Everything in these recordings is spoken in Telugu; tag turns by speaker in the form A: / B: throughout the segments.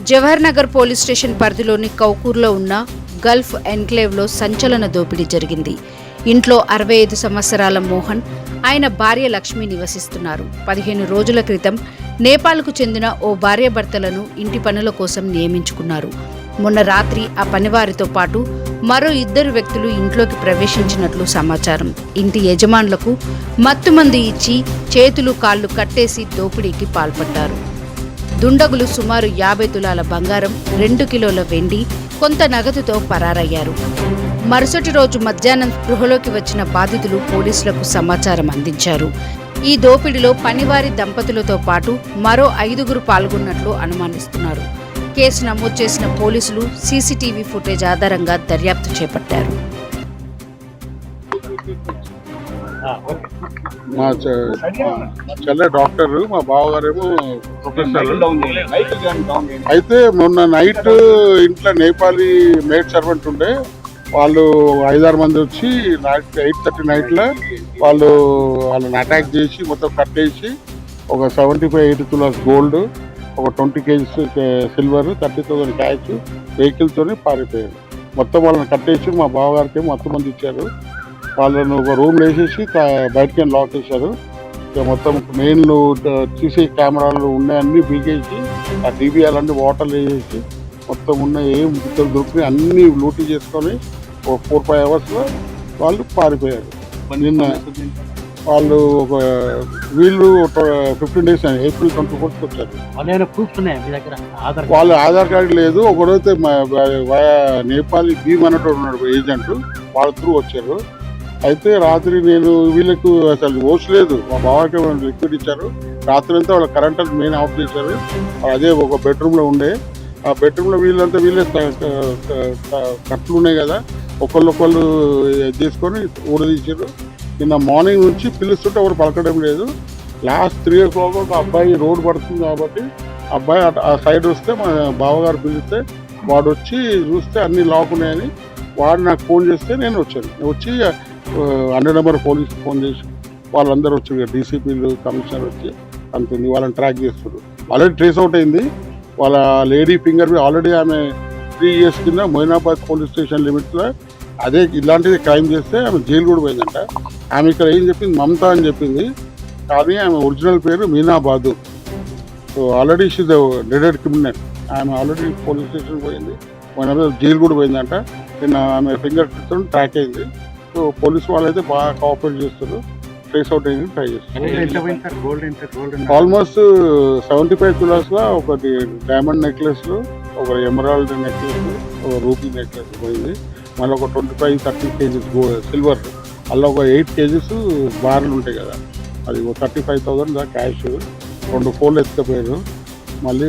A: జవహర్ నగర్ పోలీస్ స్టేషన్ పరిధిలోని కౌకూర్లో ఉన్న గల్ఫ్ ఎన్క్లేవ్లో సంచలన దోపిడీ జరిగింది. ఇంట్లో 65 సంవత్సరాల మోహన్, ఆయన భార్య లక్ష్మి నివసిస్తున్నారు. 15 రోజుల క్రితం నేపాల్కు చెందిన ఓ భార్యాభర్తలను ఇంటి పనుల కోసం నియమించుకున్నారు. మొన్న రాత్రి ఆ పనివారితో పాటు మరో 2 వ్యక్తులు ఇంట్లోకి ప్రవేశించినట్లు సమాచారం. ఇంటి యజమానులకు మత్తుమందు ఇచ్చి చేతులు కాళ్లు కట్టేసి దోపిడీకి పాల్పడ్డారు. దుండగులు సుమారు 50 తులాల బంగారం, 2 కిలోల వెండి, కొంత నగదుతో పరారయ్యారు. మరుసటి రోజు మధ్యాహ్నం స్పృహలోకి వచ్చిన బాధితులు పోలీసులకు సమాచారం అందించారు. ఈ దోపిడీలో పనివారి దంపతులతో పాటు మరో 5గురు పాల్గొన్నట్లు అనుమానిస్తున్నారు. కేసు నమోదు చేసిన పోలీసులు సీసీటీవీ ఫుటేజ్ ఆధారంగా దర్యాప్తు చేపట్టారు.
B: మా చెల్లె డాక్టర్, మా బావగారేమో ప్రొఫెసర్. అయితే మొన్న నైట్ ఇంట్లో నేపాలీ మేడ్ సర్వెంట్ ఉండే, వాళ్ళు 5-6 మంది వచ్చి 8:30 నైట్లో వాళ్ళని అటాక్ చేసి మొత్తం కట్టేసి ఒక 75-80 తులాస్ గోల్డ్, ఒక 20 కేజీస్ సిల్వర్, 30,000 క్యాష్ వెహికల్తోనే పారిపోయారు. మొత్తం వాళ్ళని కట్టేసి మా బావగారికి మొత్తం మంది ఇచ్చారు. వాళ్ళను ఒక రూమ్ వేసేసి బయటకి లాక్ చేశారు. మొత్తం మెయిన్ సీసీ కెమెరాలు ఉన్నాయన్నీ బీకేసి ఆ టీవీఆర్ అన్ని వాటర్లు వేసేసి మొత్తం ఉన్న ఏం ఇద్దరు దొరికి అన్ని లూటీ చేసుకొని ఒక 4-5 అవర్స్లో వాళ్ళు పారిపోయారు. నిన్న వాళ్ళు వీళ్ళు 15 డేస్ ఏప్రిల్ 24th వచ్చారు. వాళ్ళ ఆధార్ కార్డు లేదు. ఒకడైతే నేపాలీ భీమ్ అన్నట్టు ఉన్నాడు ఏజెంట్, వాళ్ళ త్రూ వచ్చారు. అయితే రాత్రి నేను వీళ్ళకు అసలు ఓసలేదు, మా బావకి లిక్విడ్ ఇచ్చారు. రాత్రి అంతా వాళ్ళ కరెంట్ అంతా మెయిన్ ఆఫ్ చేశారు. అదే ఒక బెడ్రూమ్లో ఉండే, ఆ బెడ్రూమ్లో వీళ్ళే కట్లు ఉన్నాయి కదా, ఒకళ్ళు తీసుకొని ఊడదీశారు. నిన్న మార్నింగ్ నుంచి పిలుస్తుంటే ఎవరు పలకడం లేదు. లాస్ట్ 3 o'clock ఒక అబ్బాయి రోడ్ పడుతుంది కాబట్టి అబ్బాయి ఆ సైడ్ వస్తే మా బావగారు పిలిస్తే వాడు వచ్చి చూస్తే అన్ని లాక్ ఉన్నాయని వాడు నాకు ఫోన్ చేస్తే నేను వచ్చాను. వచ్చి 100 నెంబర్ పోలీసుకి ఫోన్ చేసి వాళ్ళందరూ వచ్చి డీసీపీలు, కమిషనర్ వచ్చి అంతుంది వాళ్ళని ట్రాక్ చేస్తారు. ఆల్రెడీ ట్రేస్ అవుట్ అయింది. వాళ్ళ లేడీ ఫింగర్ ఆల్రెడీ ఆమె 3 years కింద మొయినాబాద్ పోలీస్ స్టేషన్ లిమిట్స్లో అదే ఇలాంటిది క్రైమ్ చేస్తే ఆమె జైలు కూడా పోయిందంట. ఆమె ఇక్కడ ఏం చెప్పింది, మమతా అని చెప్పింది, కానీ ఆమె ఒరిజినల్ పేరు మీనా బాదు. సో ఆల్రెడీ షీజ్ డెడెడ్ క్రిమినల్. ఆమె ఆల్రెడీ పోలీస్ స్టేషన్ పోయింది, మొయినాబాద్ జైలు కూడా పోయిందంట. నిన్న ఆమె ఫింగర్ ప్రింట్స్ ట్రాక్ అయింది. సో పోలీసు వాళ్ళు అయితే బాగా కోఆపరేట్ చేస్తారు, ట్రేస్ అవుట్ అయ్యి ట్రై చేస్తారు. ఆల్మోస్ట్ 75 తులాస్లో ఒకటి డైమండ్ నెక్లెస్లు, ఒక ఎమరాల్డ్ నెక్లెస్, ఒక రూపీ నెక్లెస్ పోయింది. మళ్ళీ ఒక 25-30 కేజీస్ సిల్వర్, అలా ఒక 8 కేజీస్ బార్లు ఉంటాయి కదా, అది ఒక 35,000 క్యాష్, 2 ఫోన్లు ఎత్తుకపోయారు. మళ్ళీ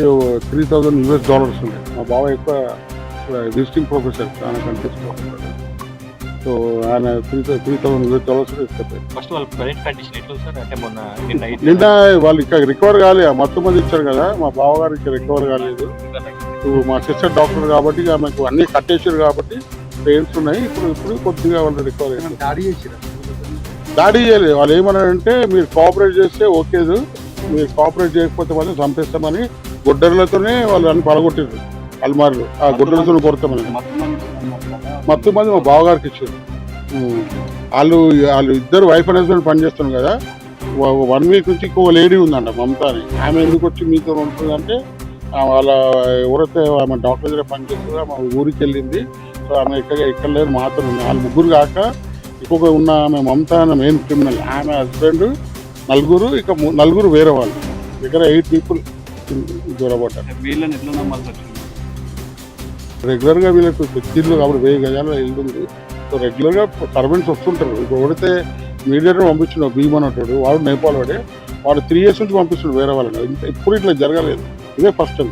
B: $3,000 ఉన్నాయి. మా బావ ఎక్కువ విజిటింగ్ ప్రొఫెసర్, చాలా కనిపిస్తుంది. సో ఆయన $3,000 నిన్న వాళ్ళు ఇక్కడ రికవర్ కాలేదు. మొత్తం మంది ఇచ్చారు కదా, మా బావగారికి రికవర్ కాలేదు. మా సిస్టర్ డాక్టర్ కాబట్టి ఆమెకు అన్ని కట్టేసారు కాబట్టి పెయిన్స్ ఉన్నాయి. ఇప్పుడు కొద్దిగా వాళ్ళు రికవర్ అయ్యారు. దాడి చేయలేదు. వాళ్ళు ఏమన్నారంటే మీరు కోఆపరేట్ చేస్తే ఓకేదు, మీరు కోఆపరేట్ చేయకపోతే వాళ్ళు చంపేస్తామని గుడ్డర్లతోనే వాళ్ళు అన్ని పలగొట్టారు. అల్మార్లు ఆ గుడ్డలతో కొడతామని మొత్తం మంది మా బావగారికి ఇచ్చారు. వాళ్ళు 2 వైఫ్ అండ్ హస్బెండ్ పనిచేస్తున్నారు కదా. 1 week నుంచి ఇంకో లేడీ ఉందంట మమతా అని. ఆమె ఎందుకు వచ్చి మీతో ఉంటుందంటే వాళ్ళ ఎవరైతే ఆమె డాక్టర్ దగ్గర పనిచేస్తుందో ఆమె ఊరికి వెళ్ళింది. సో ఆమె ఇక్కడ లేదు, మాత్రం ఉంది. వాళ్ళు 3 కాక ఇంకొక ఉన్న ఆమె మమతా అనే మెయిన్ క్రిమినల్, ఆమె హస్బెండ్, 4, ఇక 4 వేరే వాళ్ళు. దగ్గర 8 people దూరబడ్డారు. రెగ్యులర్గా వీళ్ళకు ఇల్లు కాబట్టి 1000 గజాల ఇల్లు ఉంది. సో రెగ్యులర్గా సర్వెంట్స్ వస్తుంటారు. ఇప్పుడు ఎవరైతే మీడియేటర్ పంపించిన భీమ్ అన్నట్టు వాడు నేపాల్ వాడే, వాడు 3 years నుంచి పంపిస్తున్నాడు వేరే వాళ్ళని. ఇప్పుడు ఇట్లా జరగలేదు, ఇదే ఫస్ట్ టైం.